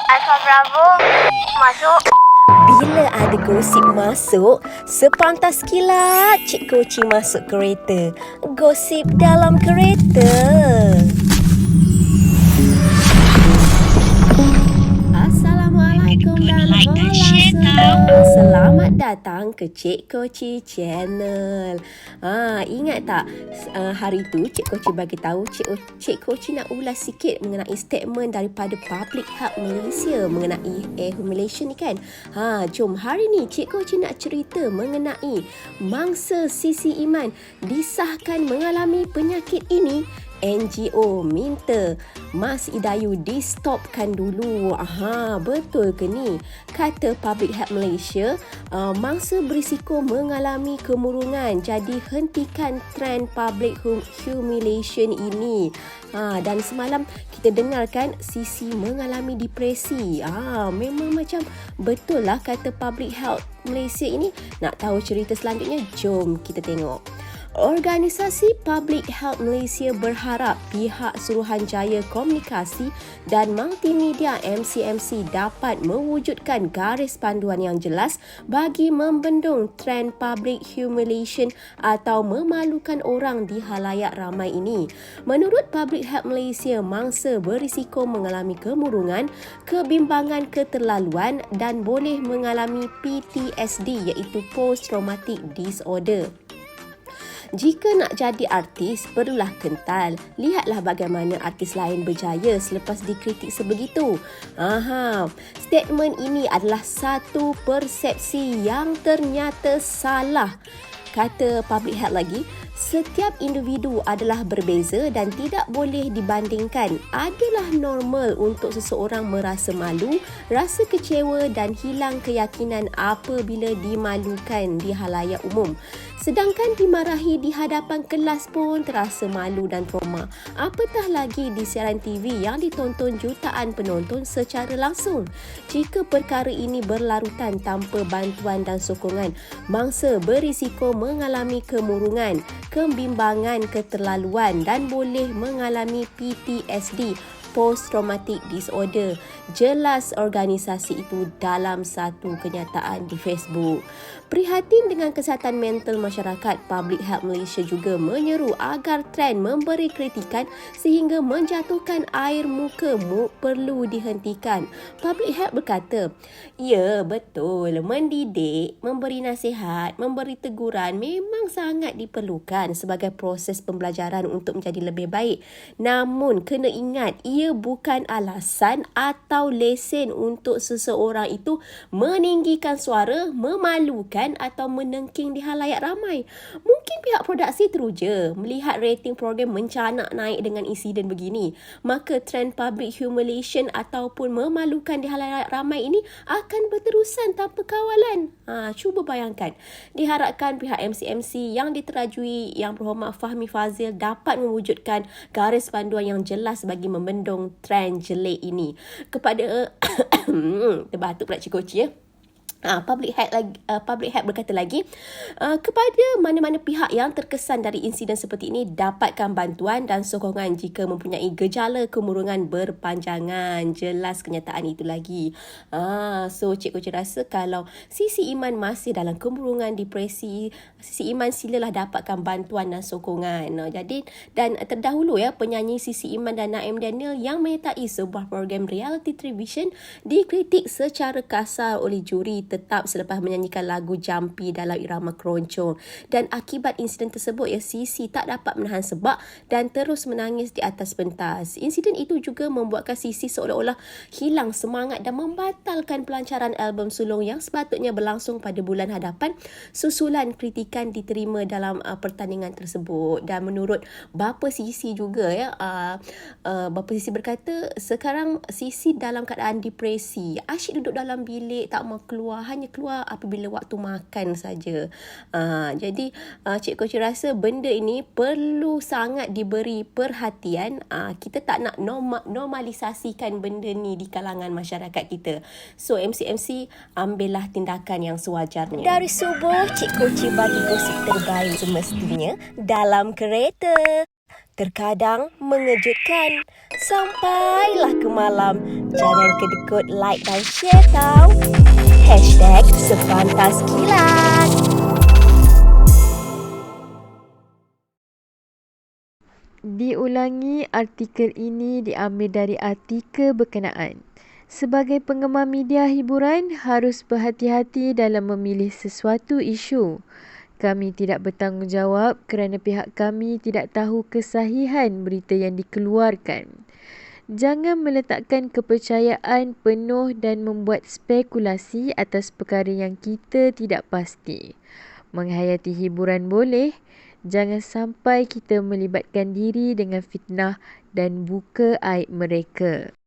Alfa Bravo masuk. Bila ada gosip masuk, sepantas kilat Cik Koci masuk kereta. Gosip dalam kereta. Assalamualaikum dan hola semua. Selamat datang ke Cik Koci Channel. Ingat tak hari tu Cik Koci bagi tahu Cik Koci nak ulas sikit mengenai statement daripada Public Health Malaysia mengenai air humiliation ni kan. Jom hari ni Cik Koci nak cerita mengenai mangsa Sisi Iman disahkan mengalami penyakit ini. NGO minta Mas Idayu di-stopkan dulu. Betul ke ni? Kata Public Health Malaysia, mangsa berisiko mengalami kemurungan. Jadi hentikan trend public humiliation ini. Dan semalam kita dengarkan Sisi mengalami depresi. Memang macam betul lah kata Public Health Malaysia ini. Nak tahu cerita selanjutnya? Jom kita tengok. Organisasi Public Health Malaysia berharap pihak Suruhanjaya Komunikasi dan Multimedia MCMC dapat mewujudkan garis panduan yang jelas bagi membendung trend public humiliation atau memalukan orang di halayak ramai ini. Menurut Public Health Malaysia, mangsa berisiko mengalami kemurungan, kebimbangan keterlaluan dan boleh mengalami PTSD iaitu Post Traumatic Disorder. Jika nak jadi artis, perlulah kental. Lihatlah bagaimana artis lain berjaya selepas dikritik sebegitu. Statement ini adalah satu persepsi yang ternyata salah. Kata Public Health lagi, setiap individu adalah berbeza dan tidak boleh dibandingkan. Adalah normal untuk seseorang merasa malu, rasa kecewa dan hilang keyakinan apabila dimalukan di halayak umum. Sedangkan dimarahi di hadapan kelas pun terasa malu dan trauma. Apatah lagi di siaran TV yang ditonton jutaan penonton secara langsung. Jika perkara ini berlarutan tanpa bantuan dan sokongan, mangsa berisiko mengalami kemurungan, kebimbangan keterlaluan dan boleh mengalami PTSD, Post Traumatic Disorder. Jelas organisasi itu dalam satu kenyataan di Facebook. Prihatin dengan kesihatan mental masyarakat, Public Health Malaysia juga menyeru agar trend memberi kritikan sehingga menjatuhkan air muka perlu dihentikan. Public Health berkata, ya betul, mendidik, memberi nasihat, memberi teguran memang sangat diperlukan sebagai proses pembelajaran untuk menjadi lebih baik. Namun kena ingat, ia bukan alasan atau lesen untuk seseorang itu meninggikan suara, memalukan atau menengking di halayak ramai. Mungkin pihak produksi teruja melihat rating program mencanak naik dengan insiden begini, maka trend public humiliation ataupun memalukan di halayak ramai ini akan berterusan tanpa kawalan. Cuba bayangkan. Diharapkan pihak MCMC yang diterajui Yang Berhormat Fahmi Fazil dapat mewujudkan garis panduan yang jelas bagi membendung trend jelek ini. Kepada terbatuk pula Cik Koci ya. Public Health berkata lagi, kepada mana-mana pihak yang terkesan dari insiden seperti ini, dapatkan bantuan dan sokongan jika mempunyai gejala kemurungan berpanjangan. Jelas kenyataan itu lagi. So Cik Koci rasa kalau Sisi Iman masih dalam kemurungan, depresi, Sisi Iman silalah dapatkan bantuan dan sokongan. Jadi dan terdahulu ya, penyanyi Sisi Iman dan Naim Daniel yang menyertai sebuah program reality television dikritik secara kasar oleh juri tetap selepas menyanyikan lagu Jampi dalam irama keroncong. Dan akibat insiden tersebut Sisi tak dapat menahan sebab dan terus menangis di atas pentas. Insiden itu juga membuatkan Sisi seolah-olah hilang semangat dan membatalkan pelancaran album sulung yang sepatutnya berlangsung pada bulan hadapan susulan kritikan diterima dalam pertandingan tersebut. Dan menurut bapa Sisi juga bapa Sisi berkata sekarang Sisi dalam keadaan depresi. Asyik duduk dalam bilik, tak mau keluar, hanya keluar apabila waktu makan saja. Jadi Cik Koci rasa benda ini perlu sangat diberi perhatian. Kita tak nak normalisasikan benda ni di kalangan masyarakat kita. So MCMC ambillah tindakan yang sewajarnya. Dari subuh Cik Koci bagi gosip terbaik semestinya dalam kereta. terkadang mengejutkan. Sampailah ke malam. Jangan kedekut like dan share tau. #Sefantas Kilat. Diulangi, artikel ini diambil dari artikel berkenaan. Sebagai penggemar media hiburan, harus berhati-hati dalam memilih sesuatu isu. Kami tidak bertanggungjawab kerana pihak kami tidak tahu kesahihan berita yang dikeluarkan. Jangan meletakkan kepercayaan penuh dan membuat spekulasi atas perkara yang kita tidak pasti. Menghayati hiburan boleh, jangan sampai kita melibatkan diri dengan fitnah dan buka aib mereka.